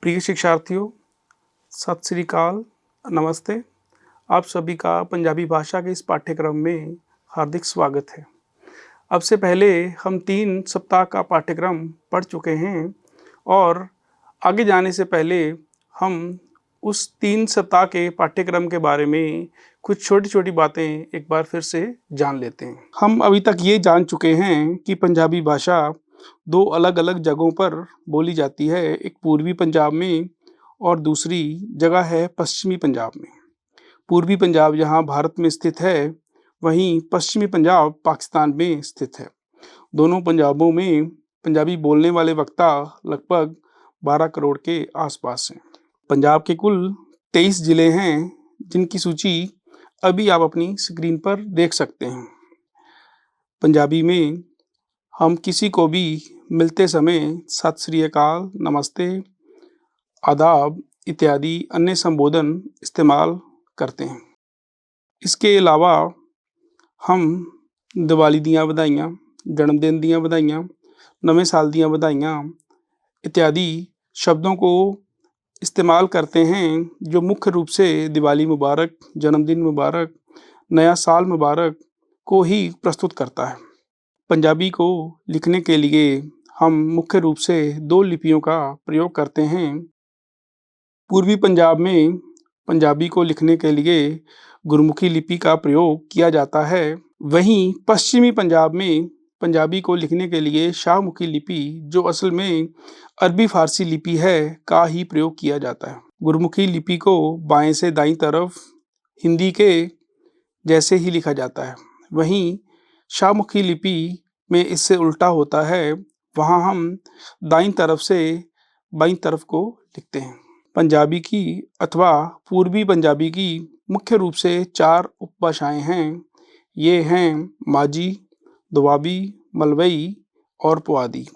प्रिय शिक्षार्थियों, सत श्री अकाल, नमस्ते। आप सभी का पंजाबी भाषा के इस पाठ्यक्रम में हार्दिक स्वागत है। अब से पहले हम 3 सप्ताह का पाठ्यक्रम पढ़ चुके हैं और आगे जाने से पहले हम उस 3 सप्ताह के पाठ्यक्रम के बारे में कुछ छोटी-छोटी बातें एक बार फिर से जान लेते हैं। हम अभी तक ये जान चुके हैं कि पंजाबी भाषा 2 अलग-अलग जगहों पर बोली जाती है, एक पूर्वी पंजाब में और दूसरी जगह है पश्चिमी पंजाब में। पूर्वी पंजाब जहाँ भारत में स्थित है, वहीं पश्चिमी पंजाब पाकिस्तान में स्थित है। दोनों पंजाबों में पंजाबी बोलने वाले वक्ता लगभग 12 करोड़ के आसपास हैं। पंजाब के कुल 23 जिले हैं, जिनकी सूची अभी आप अपनी स्क्रीन पर देख सकते हैं। पंजाबी में हम किसी को भी मिलते समय सत श्री अकाल, नमस्ते, आदाब इत्यादि अन्य संबोधन इस्तेमाल करते हैं। इसके अलावा हम दिवाली दियां बधाइयाँ, जन्मदिन दियां बधाइयाँ, नवे साल दियां बधाइयाँ इत्यादि शब्दों को इस्तेमाल करते हैं, जो मुख्य रूप से दिवाली मुबारक, जन्मदिन मुबारक, नया साल मुबारक को ही प्रस्तुत करता है। पंजाबी को लिखने के लिए हम मुख्य रूप से 2 लिपियों का प्रयोग करते हैं। पूर्वी पंजाब में पंजाबी को लिखने के लिए गुरमुखी लिपि का प्रयोग किया जाता है। वहीं पश्चिमी पंजाब में पंजाबी को लिखने के लिए शाहमुखी लिपि, जो असल में अरबी फारसी लिपि है, का ही प्रयोग किया जाता है। गुरमुखी लिपि को बाएं से दाईं तरफ हिंदी के जैसे ही लिखा जाता है। वहीं शाहमुखी लिपि में इससे उल्टा होता है, वहाँ हम दाईं तरफ से बाईं तरफ को लिखते हैं। पंजाबी की अथवा पूर्वी पंजाबी की मुख्य रूप से 4 उपभाषाएं हैं। ये हैं माझी, दोआबी, मलवई और पुआधी।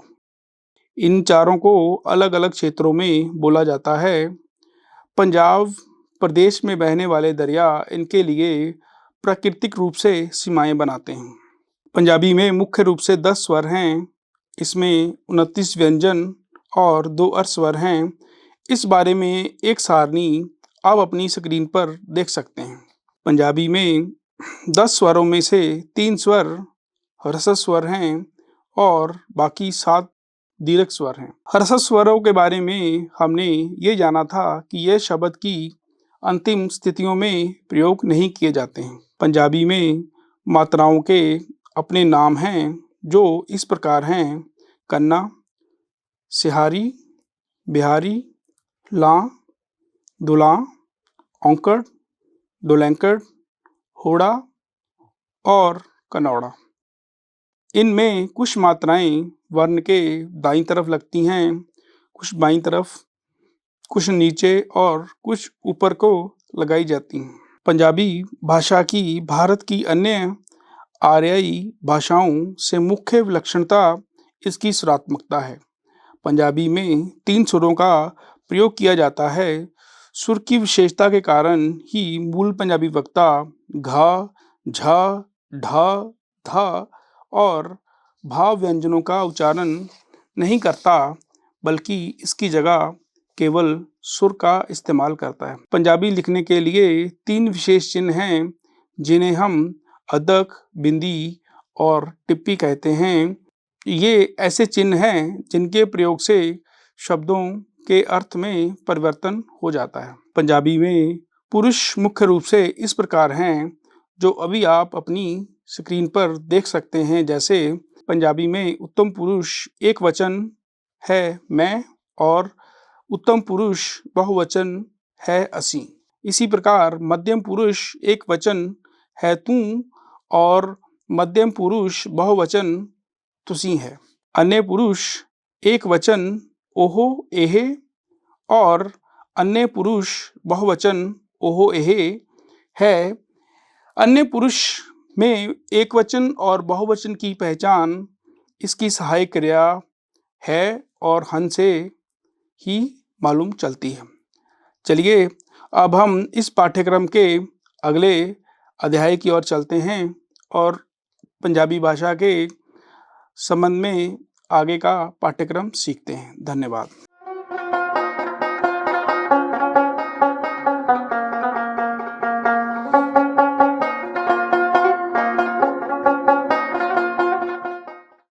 इन चारों को अलग अलग क्षेत्रों में बोला जाता है। पंजाब प्रदेश में बहने वाले दरिया इनके लिए प्राकृतिक रूप से सीमाएं बनाते हैं। पंजाबी में मुख्य रूप से 10 स्वर हैं। इसमें 29 व्यंजन और 2 अर्ध स्वर हैं। इस बारे में एक सारणी आप अपनी स्क्रीन पर देख सकते हैं। पंजाबी में 10 स्वरों में से 3 स्वर ह्रस्व स्वर हैं और बाकी 7 दीर्घ स्वर हैं। ह्रस्व स्वरों के बारे में हमने ये जाना था कि ये शब्द की अंतिम स्थितियों में प्रयोग नहीं किए जाते हैं। पंजाबी में मात्राओं के अपने नाम हैं, जो इस प्रकार हैं: कन्ना, सिहारी, बिहारी, लां, दुलां, औंकड़, दुलैंकड़, होड़ा और कनौड़ा। इनमें कुछ मात्राएं वर्ण के दाईं तरफ लगती हैं, कुछ बाईं तरफ, कुछ नीचे और कुछ ऊपर को लगाई जाती हैं। पंजाबी भाषा की भारत की अन्य आर्याई भाषाओं से मुख्य विलक्षणता इसकी स्वरात्मकता है। पंजाबी में 3 सुरों का प्रयोग किया जाता है। सुर की विशेषता के कारण ही मूल पंजाबी वक्ता घ, झ, ढ, ध और भाव व्यंजनों का उच्चारण नहीं करता, बल्कि इसकी जगह केवल सुर का इस्तेमाल करता है। पंजाबी लिखने के लिए 3 विशेष चिन्ह हैं, जिन्हें हम अदक, बिंदी और टिप्पी कहते हैं। ये ऐसे चिन्ह हैं जिनके प्रयोग से शब्दों के अर्थ में परिवर्तन हो जाता है। पंजाबी में पुरुष मुख्य रूप से इस प्रकार हैं, जो अभी आप अपनी स्क्रीन पर देख सकते हैं। जैसे पंजाबी में उत्तम पुरुष एक वचन है मैं और उत्तम पुरुष बहुवचन है असी। इसी प्रकार मध्यम पुरुष एक वचन है तू और मध्यम पुरुष बहुवचन तुसी है। अन्य पुरुष एक वचन ओहो एहे और अन्य पुरुष बहुवचन ओहो एहे है। अन्य पुरुष में एक वचन और बहुवचन की पहचान इसकी सहायक क्रिया है और हन से ही मालूम चलती है। चलिए अब हम इस पाठ्यक्रम के अगले अध्याय की ओर चलते हैं और पंजाबी भाषा के संबंध में आगे का पाठ्यक्रम सीखते हैं। धन्यवाद।